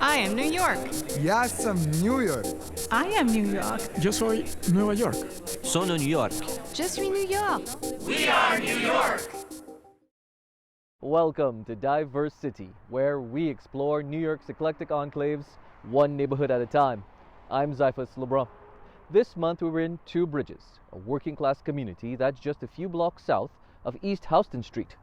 I am New York. Yes, I'm New York. I am New York. Yo soy Nueva York. Sono New York. Je suis New York. We are New York. Welcome to DiverseCITY, where we explore New York's eclectic enclaves, one neighborhood at a time. I'm Abrams. This month we were in Two Bridges, a working-class community that's just a few blocks south of East Houston Street.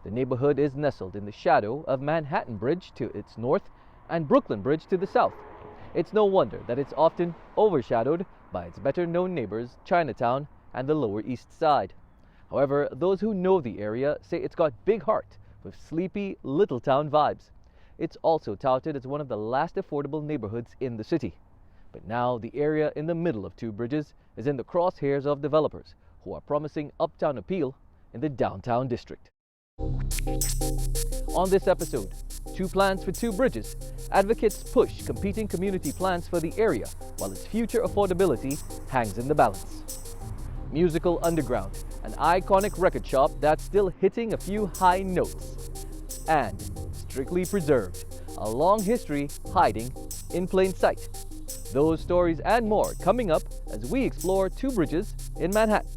The neighborhood is nestled in the shadow of Manhattan Bridge to its north and Brooklyn Bridge to the south. It's no wonder that it's often overshadowed by its better-known neighbors, Chinatown and the Lower East Side. However, those who know the area say it's got big heart with sleepy little town vibes. It's also touted as one of the last affordable neighborhoods in the city. But now the area in the middle of Two Bridges is in the crosshairs of developers who are promising uptown appeal in the downtown district. On this episode, Two Plans for Two Bridges, advocates push competing community plans for the area while its future affordability hangs in the balance. Musical Underground, an iconic record shop that's still hitting a few high notes. And Strictly Preserved, a long history hiding in plain sight. Those stories and more coming up as we explore Two Bridges in Manhattan.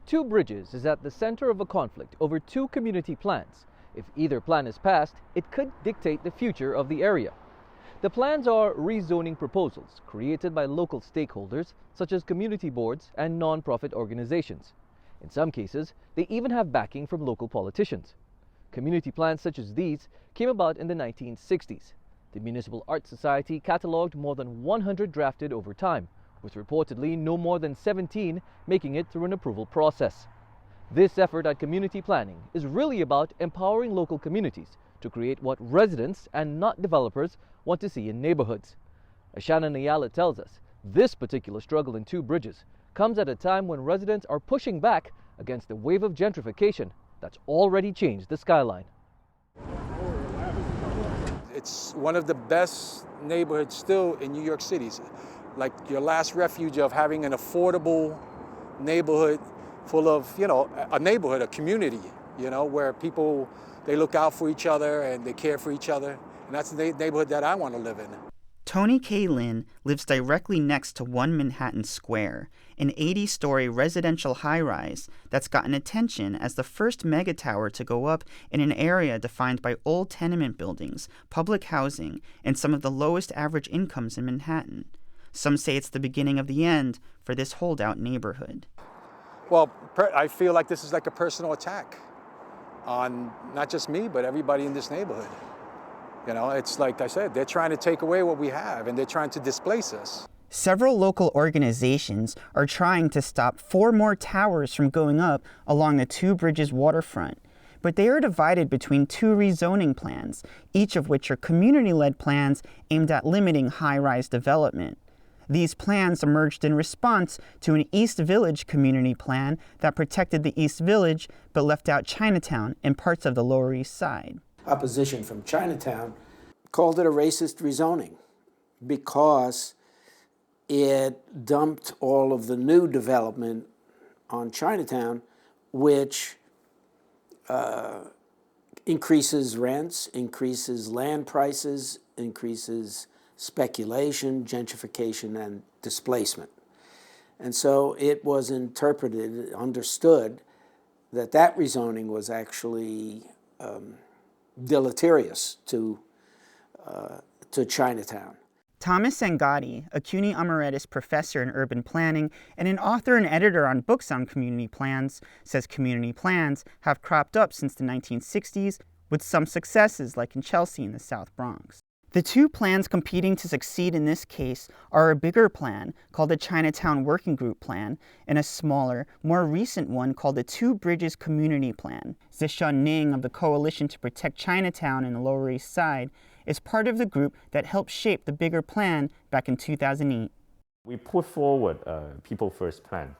Two Bridges is at the center of a conflict over two community plans. If either plan is passed, it could dictate the future of the area. The plans are rezoning proposals created by local stakeholders such as community boards and non-profit organizations. In some cases, they even have backing from local politicians. Community plans such as these came about in the 1960s. The Municipal Art Society catalogued more than 100 drafted over time, with reportedly no more than 17 making it through an approval process. This effort at community planning is really about empowering local communities to create what residents and not developers want to see in neighborhoods. As Shannon Ayala tells us, this particular struggle in Two Bridges comes at a time when residents are pushing back against the wave of gentrification that's already changed the skyline. It's one of the best neighborhoods still in New York City. Like your last refuge of having an affordable neighborhood full of, a neighborhood, a community, where people, they look out for each other and they care for each other. And that's the neighborhood that I want to live in. Tony QueyLin lives directly next to One Manhattan Square, an 80-story residential high-rise that's gotten attention as the first megatower to go up in an area defined by old tenement buildings, public housing, and some of the lowest average incomes in Manhattan. Some say it's the beginning of the end for this holdout neighborhood. Well, I feel like this is like a personal attack on not just me, but everybody in this neighborhood. It's like I said, they're trying to take away what we have and they're trying to displace us. Several local organizations are trying to stop 4 more towers from going up along the Two Bridges waterfront. But they are divided between 2 rezoning plans, each of which are community-led plans aimed at limiting high-rise development. These plans emerged in response to an East Village community plan that protected the East Village but left out Chinatown and parts of the Lower East Side. Opposition from Chinatown called it a racist rezoning because it dumped all of the new development on Chinatown, which increases rents, increases land prices, increases speculation, gentrification, and displacement. And so it was interpreted, understood, that rezoning was actually deleterious to Chinatown. Thomas Angotti, a CUNY Emeritus professor in urban planning and an author and editor on books on community plans, says community plans have cropped up since the 1960s, with some successes like in Chelsea in the South Bronx. The 2 plans competing to succeed in this case are a bigger plan called the Chinatown Working Group Plan and a smaller, more recent one called the Two Bridges Community Plan. Zishun Ning of the Coalition to Protect Chinatown and the Lower East Side is part of the group that helped shape the bigger plan back in 2008. We put forward a People First plan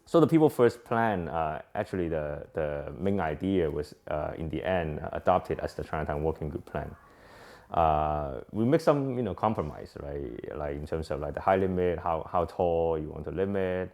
So the People First plan, actually the main idea was in the end adopted as the Chinatown Working Group plan. We make some compromise, right? Like in terms of like the height limit, how tall you want to limit,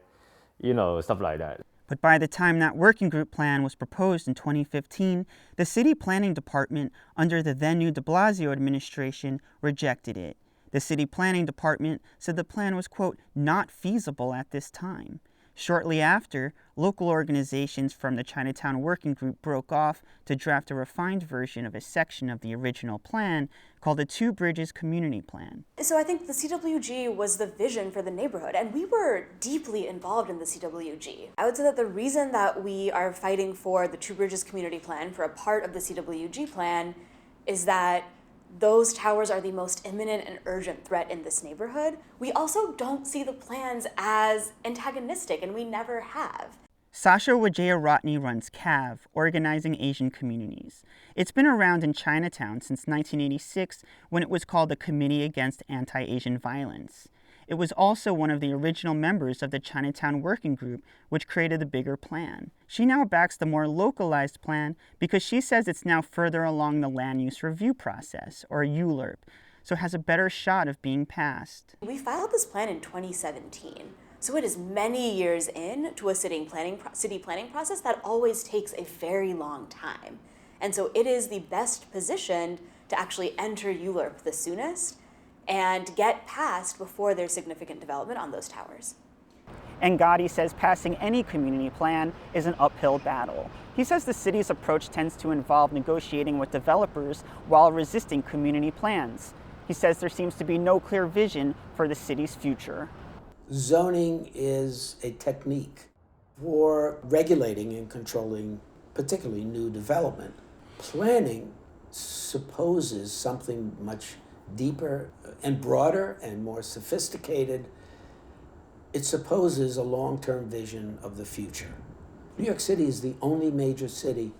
stuff like that. But by the time that working group plan was proposed in 2015, the city planning department under the then new de Blasio administration rejected it. The city planning department said the plan was, quote, not feasible at this time. Shortly after, local organizations from the Chinatown Working Group broke off to draft a refined version of a section of the original plan called the Two Bridges Community Plan. So I think the CWG was the vision for the neighborhood, and we were deeply involved in the CWG. I would say that the reason that we are fighting for the Two Bridges Community Plan, for a part of the CWG plan, is that those towers are the most imminent and urgent threat in this neighborhood. We also don't see the plans as antagonistic, and we never have. Sasha Wijeyeratne runs CAAAV, Organizing Asian Communities. It's been around in Chinatown since 1986, when it was called the Committee Against Anti-Asian Violence. It was also one of the original members of the Chinatown Working Group, which created the bigger plan. She now backs the more localized plan because she says it's now further along the land use review process, or ULURP, so it has a better shot of being passed. We filed this plan in 2017, so it is many years in to a city planning process that always takes a very long time. And so it is the best positioned to actually enter ULURP the soonest and get passed before there's significant development on those towers. Angotti says passing any community plan is an uphill battle. He says the city's approach tends to involve negotiating with developers while resisting community plans. He says there seems to be no clear vision for the city's future. Zoning is a technique for regulating and controlling particularly new development. Planning supposes something much deeper and broader and more sophisticated. It supposes a long-term vision of the future. New York City is the only major city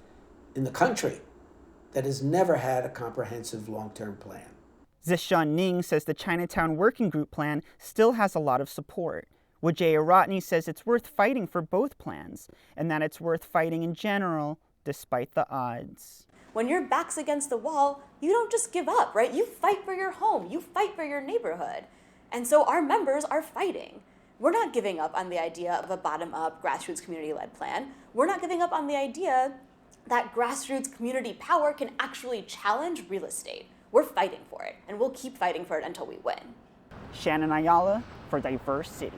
in the country that has never had a comprehensive long-term plan. Zishun Ning says the Chinatown Working Group plan still has a lot of support. Wijeyeratne says it's worth fighting for both plans, and that it's worth fighting in general, despite the odds. When your back's against the wall, you don't just give up, right? You fight for your home, you fight for your neighborhood. And so our members are fighting. We're not giving up on the idea of a bottom-up, grassroots, community-led plan. We're not giving up on the idea that grassroots community power can actually challenge real estate. We're fighting for it, and we'll keep fighting for it until we win. Shannon Ayala for DiverseCITY.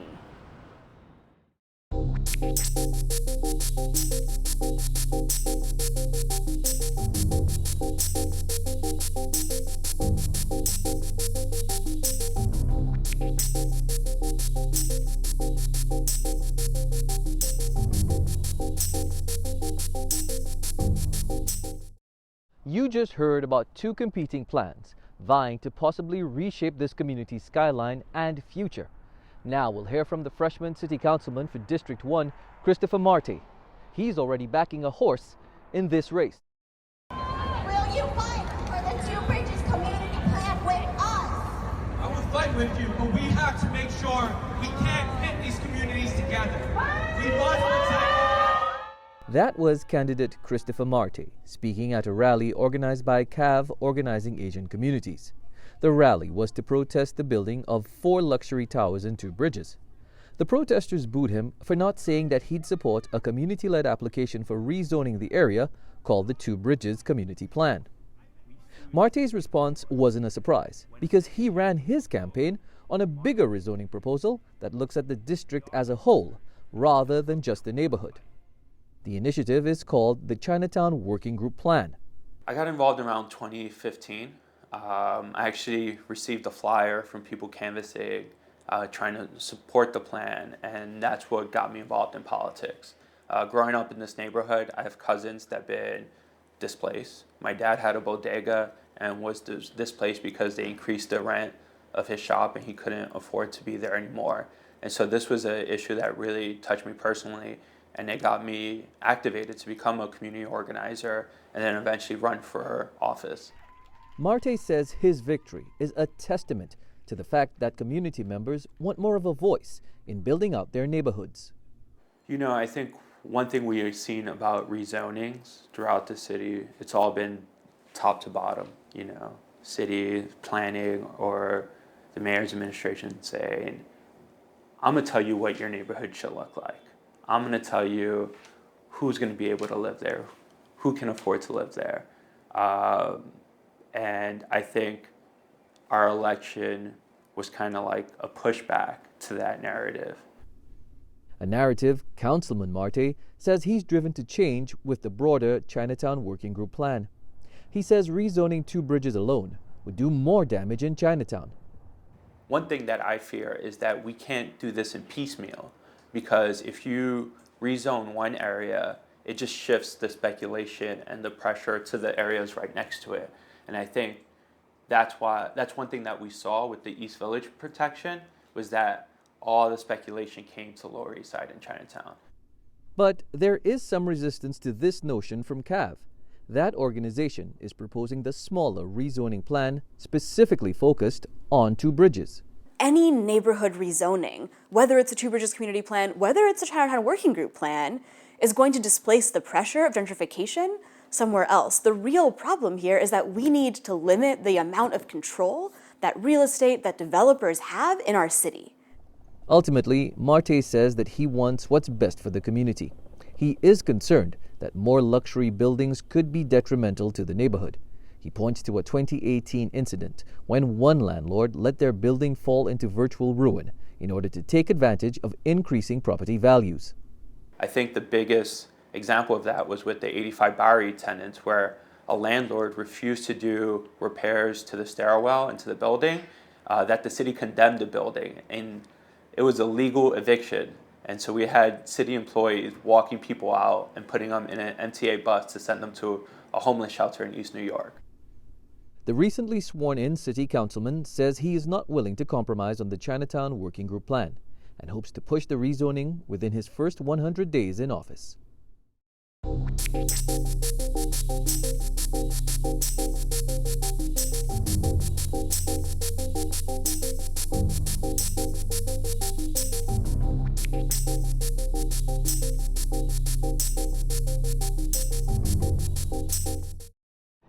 You just heard about two competing plans vying to possibly reshape this community's skyline and future. Now we'll hear from the freshman City Councilman for District 1, Christopher Marte. He's already backing a horse in this race. Will you fight for the Two Bridges community plan with us? I will fight with you, but we have to make sure we can't pit these communities together. We must protect. That was candidate Christopher Marte speaking at a rally organized by CAAAV, Organizing Asian Communities. The rally was to protest the building of 4 luxury towers and 2 bridges. The protesters booed him for not saying that he'd support a community-led application for rezoning the area called the Two Bridges Community Plan. Marte's response wasn't a surprise because he ran his campaign on a bigger rezoning proposal that looks at the district as a whole rather than just the neighborhood. The initiative is called the Chinatown Working Group Plan. I got involved around 2015. I actually received a flyer from people canvassing, trying to support the plan, and that's what got me involved in politics. Growing up in this neighborhood, I have cousins that have been displaced. My dad had a bodega and was displaced because they increased the rent of his shop and he couldn't afford to be there anymore. And so this was an issue that really touched me personally, and it got me activated to become a community organizer and then eventually run for office. Marte says his victory is a testament to the fact that community members want more of a voice in building out their neighborhoods. You know, I think one thing we have seen about rezonings throughout the city, it's all been top to bottom, you know, city planning or the mayor's administration saying, I'm gonna tell you what your neighborhood should look like. I'm gonna tell you who's gonna be able to live there, who can afford to live there. And I think our election was kind of like a pushback to that narrative. A narrative Councilman Marte says he's driven to change with the broader Chinatown Working Group plan. He says rezoning 2 bridges alone would do more damage in Chinatown. One thing that I fear is that we can't do this in piecemeal, because if you rezone one area, it just shifts the speculation and the pressure to the areas right next to it. And I think that's one thing that we saw with the East Village protection, was that all the speculation came to Lower East Side and Chinatown. But there is some resistance to this notion from CAAAV. That organization is proposing the smaller rezoning plan specifically focused on 2 bridges. Any neighborhood rezoning, whether it's a 2 Bridges community plan, whether it's a Chinatown Working Group plan, is going to displace the pressure of gentrification somewhere else. The real problem here is that we need to limit the amount of control that real estate, that developers have in our city. Ultimately, Marte says that he wants what's best for the community. He is concerned that more luxury buildings could be detrimental to the neighborhood. He points to a 2018 incident when one landlord let their building fall into virtual ruin in order to take advantage of increasing property values. I think the biggest example of that was with the 85 Bowery tenants, where a landlord refused to do repairs to the stairwell and to the building, that the city condemned the building. And it was a legal eviction. And so we had city employees walking people out and putting them in an MTA bus to send them to a homeless shelter in East New York. The recently sworn-in City Councilman says he is not willing to compromise on the Chinatown Working Group plan and hopes to push the rezoning within his first 100 days in office.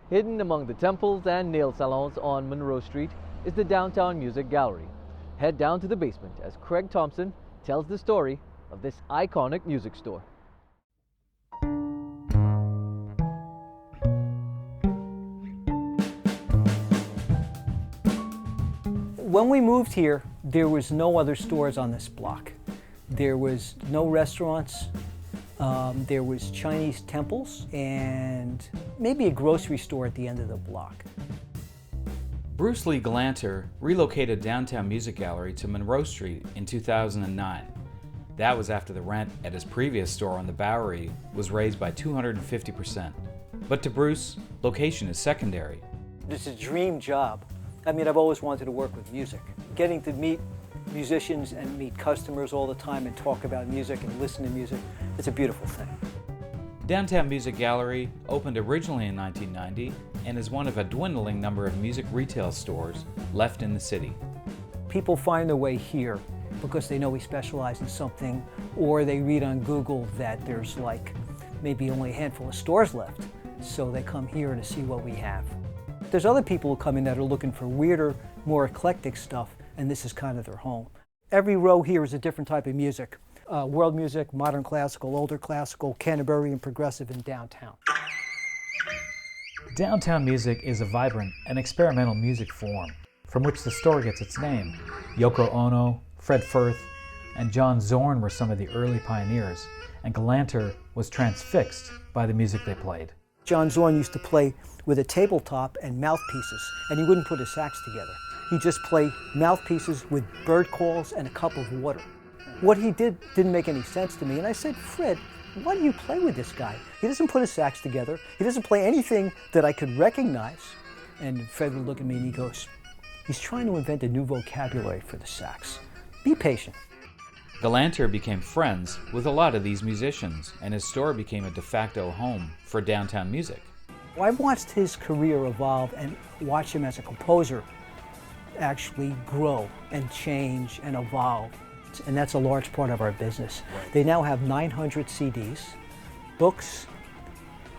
Hidden among the temples and nail salons on Monroe Street is the Downtown Music Gallery. Head down to the basement as Craig Thompson tells the story of this iconic music store. When we moved here, there was no other stores on this block. There was no restaurants. There was Chinese temples and maybe a grocery store at the end of the block. Bruce Lee Gallanter relocated Downtown Music Gallery to Monroe Street in 2009. That was after the rent at his previous store on the Bowery was raised by 250%. But to Bruce, location is secondary. It's a dream job. I mean, I've always wanted to work with music. Getting to meet musicians and meet customers all the time and talk about music and listen to music, it's a beautiful thing. Downtown Music Gallery opened originally in 1990 and is one of a dwindling number of music retail stores left in the city. People find their way here because they know we specialize in something, or they read on Google that there's like maybe only a handful of stores left, so they come here to see what we have. There's other people who come in that are looking for weirder, more eclectic stuff, and this is kind of their home. Every row here is a different type of music. World music, modern classical, older classical, Canterbury, and progressive in downtown. Downtown music is a vibrant and experimental music form from which the store gets its name. Yoko Ono, Fred Firth, and John Zorn were some of the early pioneers, and Gallanter was transfixed by the music they played. John Zorn used to play with a tabletop and mouthpieces, and he wouldn't put his sax together. He'd just play mouthpieces with bird calls and a cup of water. What he did didn't make any sense to me, and I said, Fred, why do you play with this guy? He doesn't put his sax together. He doesn't play anything that I could recognize. And Fred would look at me and he goes, he's trying to invent a new vocabulary for the sax. Be patient. Gallanter became friends with a lot of these musicians, and his store became a de facto home for downtown music. Well, I watched his career evolve and watched him as a composer actually grow and change and evolve. and that's a large part of our business. They now have 900 CDs, books,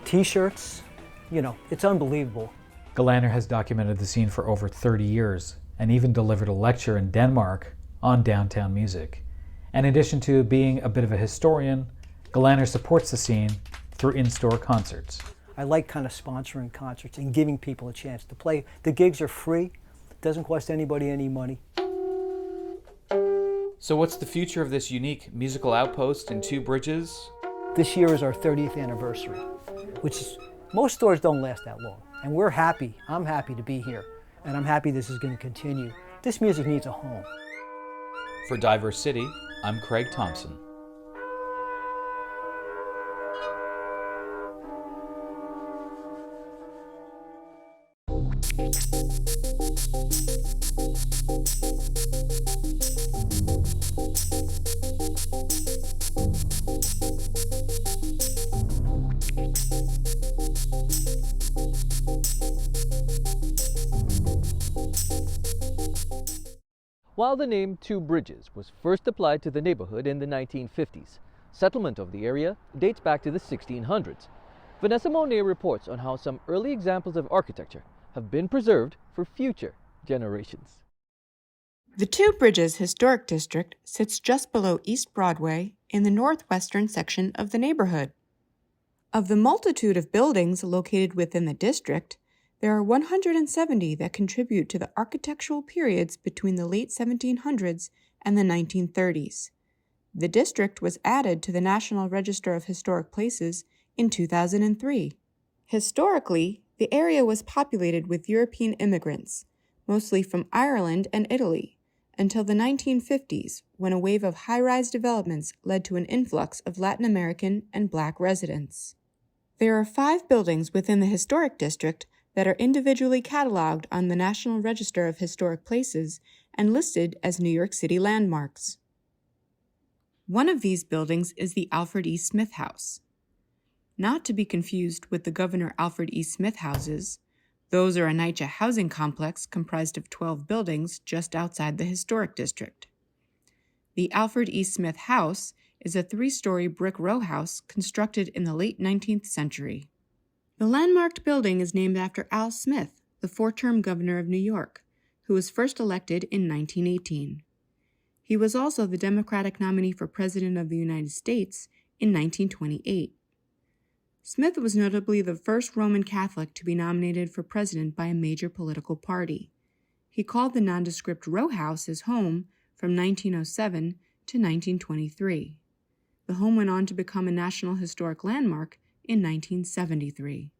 T-shirts. You know, it's unbelievable. Gallanter has documented the scene for over 30 years and even delivered a lecture in Denmark on downtown music. And in addition to being a bit of a historian, Gallanter supports the scene through in-store concerts. I like kind of sponsoring concerts and giving people a chance to play. The gigs are free. It doesn't cost anybody any money. So what's the future of this unique musical outpost in Two Bridges? This year is our 30th anniversary, which is, most stores don't last that long. And we're happy. I'm happy to be here. And I'm happy this is going to continue. This music needs a home. For DiverseCITY, I'm Craig Thompson. While the name Two Bridges was first applied to the neighborhood in the 1950s, settlement of the area dates back to the 1600s. Vanessa Monet reports on how some early examples of architecture have been preserved for future generations. The Two Bridges Historic District sits just below East Broadway in the northwestern section of the neighborhood. Of the multitude of buildings located within the district, there are 170 that contribute to the architectural periods between the late 1700s and the 1930s. The district was added to the National Register of Historic Places in 2003. Historically, the area was populated with European immigrants, mostly from Ireland and Italy, until the 1950s, when a wave of high-rise developments led to an influx of Latin American and Black residents. There are 5 buildings within the historic district that are individually cataloged on the National Register of Historic Places and listed as New York City landmarks. One of these buildings is the Alfred E. Smith House. Not to be confused with the Governor Alfred E. Smith houses. Those are a NYCHA housing complex comprised of 12 buildings just outside the historic district. The Alfred E. Smith House is a 3-story brick row house constructed in the late 19th century. The landmarked building is named after Al Smith, the 4-term governor of New York, who was first elected in 1918. He was also the Democratic nominee for President of the United States in 1928. Smith was notably the first Roman Catholic to be nominated for president by a major political party. He called the nondescript row house his home from 1907 to 1923. The home went on to become a National Historic Landmark in 1973.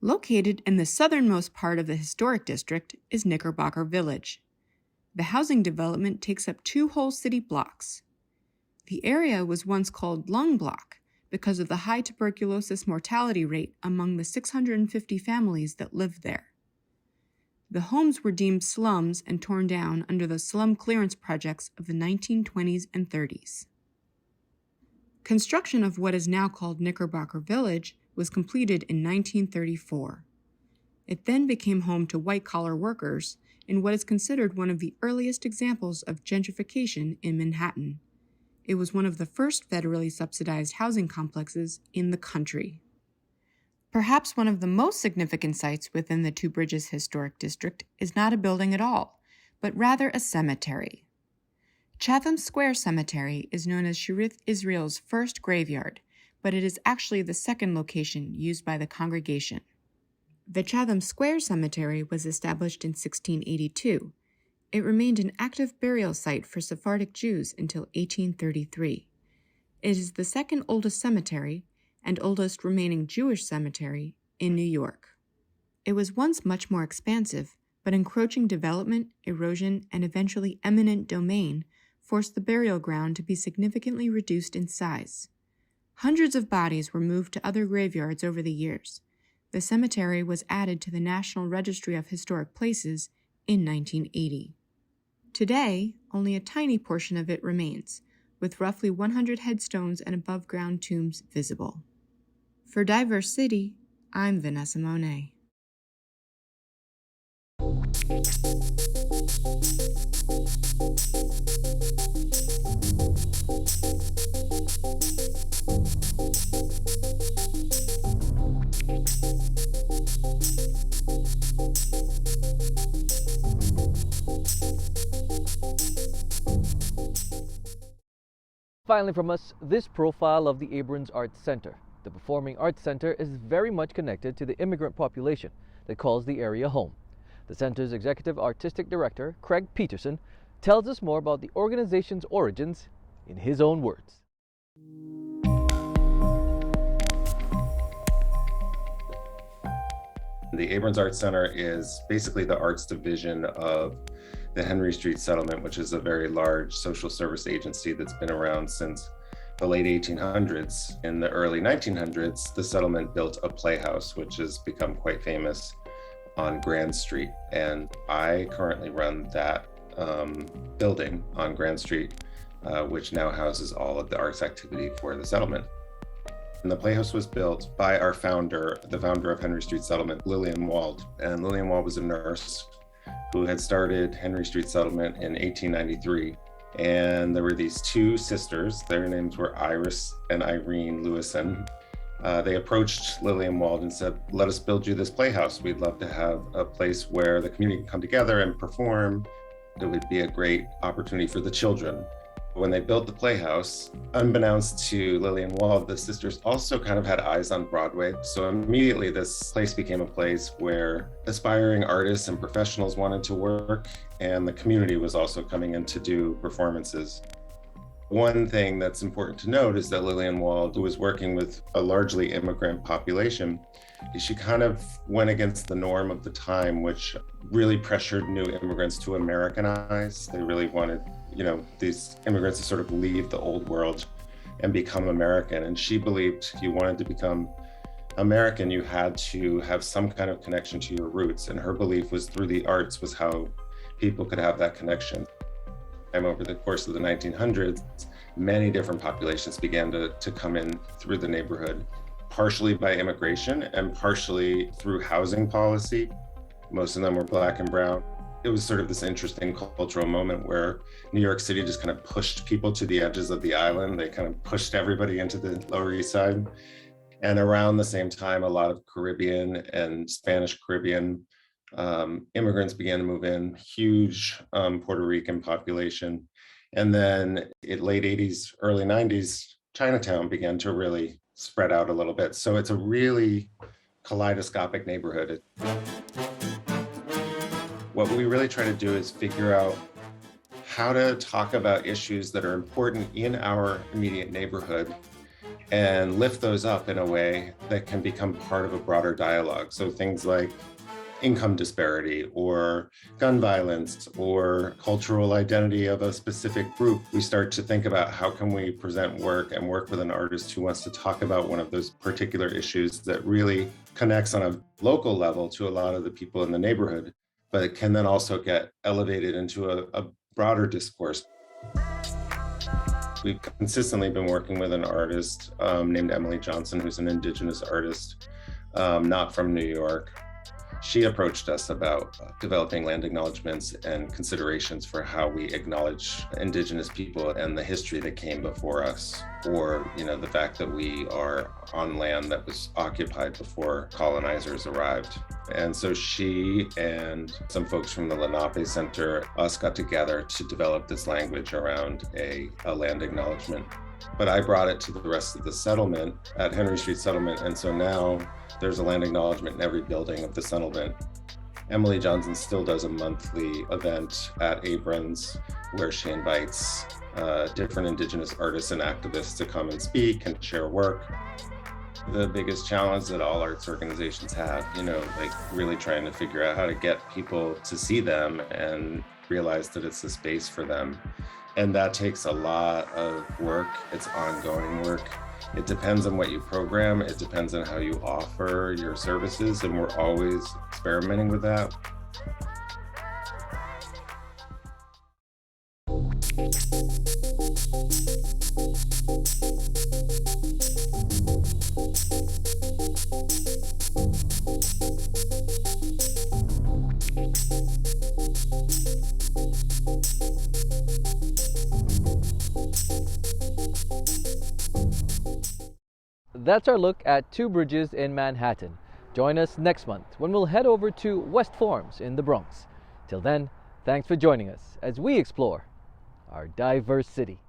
Located in the southernmost part of the historic district is Knickerbocker Village. The housing development takes up 2 whole city blocks. The area was once called Lung Block because of the high tuberculosis mortality rate among the 650 families that lived there. The homes were deemed slums and torn down under the slum clearance projects of the 1920s and 30s. Construction of what is now called Knickerbocker Village was completed in 1934. It then became home to white-collar workers in what is considered one of the earliest examples of gentrification in Manhattan. It was one of the first federally subsidized housing complexes in the country. Perhaps one of the most significant sites within the Two Bridges Historic District is not a building at all, but rather a cemetery. Chatham Square Cemetery is known as Sharif Israel's first graveyard, but it is actually the second location used by the congregation. The Chatham Square Cemetery was established in 1682. It remained an active burial site for Sephardic Jews until 1833. It is the second oldest cemetery and oldest remaining Jewish cemetery in New York. It was once much more expansive, but encroaching development, erosion, and eventually eminent domain forced the burial ground to be significantly reduced in size. Hundreds of bodies were moved to other graveyards over the years. The cemetery was added to the National Registry of Historic Places in 1980. Today, only a tiny portion of it remains, with roughly 100 headstones and above-ground tombs visible. For DiverseCITY, I'm Vanessa Monet. Finally from us, this profile of the Abrons Art Center. The Performing Arts Center is very much connected to the immigrant population that calls the area home. The center's executive artistic director, Craig Peterson, tells us more about the organization's origins in his own words. The Abrons Art Center is basically the arts division of the Henry Street Settlement, which is a very large social service agency that's been around since the late 1800s. In the early 1900s, the settlement built a playhouse, which has become quite famous on Grand Street. And I currently run that building on Grand Street, which now houses all of the arts activity for the settlement. And the Playhouse was built by our founder, the founder of Henry Street Settlement, Lillian Wald. And Lillian Wald was a nurse who had started Henry Street Settlement in 1893. And there were these two sisters, their names were Iris and Irene Lewison. They approached Lillian Wald and said, let us build you this playhouse. We'd love to have a place where the community can come together and perform. It would be a great opportunity for the children. When they built the playhouse, unbeknownst to Lillian Wald, the sisters also kind of had eyes on Broadway. So immediately this place became a place where aspiring artists and professionals wanted to work, and the community was also coming in to do performances. One thing that's important to note is that Lillian Wald, who was working with a largely immigrant population, she kind of went against the norm of the time, which really pressured new immigrants to Americanize. They really wanted, these immigrants to sort of leave the old world and become American. And she believed if you wanted to become American, you had to have some kind of connection to your roots. And her belief was through the arts was how people could have that connection. And over the course of the 1900s, many different populations began to come in through the neighborhood, partially by immigration and partially through housing policy. Most of them were Black and brown. It was sort of this interesting cultural moment where New York City just kind of pushed people to the edges of the island. They kind of pushed everybody into the Lower East Side. And around the same time, a lot of Caribbean and Spanish Caribbean immigrants began to move in, huge Puerto Rican population. And then in late 80s, early 90s, Chinatown began to really spread out a little bit. So it's a really kaleidoscopic neighborhood. What we really try to do is figure out how to talk about issues that are important in our immediate neighborhood and lift those up in a way that can become part of a broader dialogue. So things like income disparity or gun violence or cultural identity of a specific group. We start to think about how can we present work and work with an artist who wants to talk about one of those particular issues that really connects on a local level to a lot of the people in the neighborhood, but it can then also get elevated into a broader discourse. We've consistently been working with an artist named Emily Johnson, who's an Indigenous artist, not from New York. She approached us about developing land acknowledgements and considerations for how we acknowledge Indigenous people and the history that came before us, or the fact that we are on land that was occupied before colonizers arrived. And so she and some folks from the Lenape Center, us got together to develop this language around a land acknowledgement. But I brought it to the rest of the settlement at Henry Street Settlement. And so now there's a land acknowledgement in every building of the settlement. Emily Johnson still does a monthly event at Abrams where she invites different Indigenous artists and activists to come and speak and share work. The biggest challenge that all arts organizations have, like really trying to figure out how to get people to see them and realize that it's a space for them. And that takes a lot of work. It's ongoing work. It depends on what you program. It depends on how you offer your services. And we're always experimenting with that. That's our look at two bridges in Manhattan. Join us next month when we'll head over to West Forms in the Bronx. Till then, thanks for joining us as we explore our diverse city.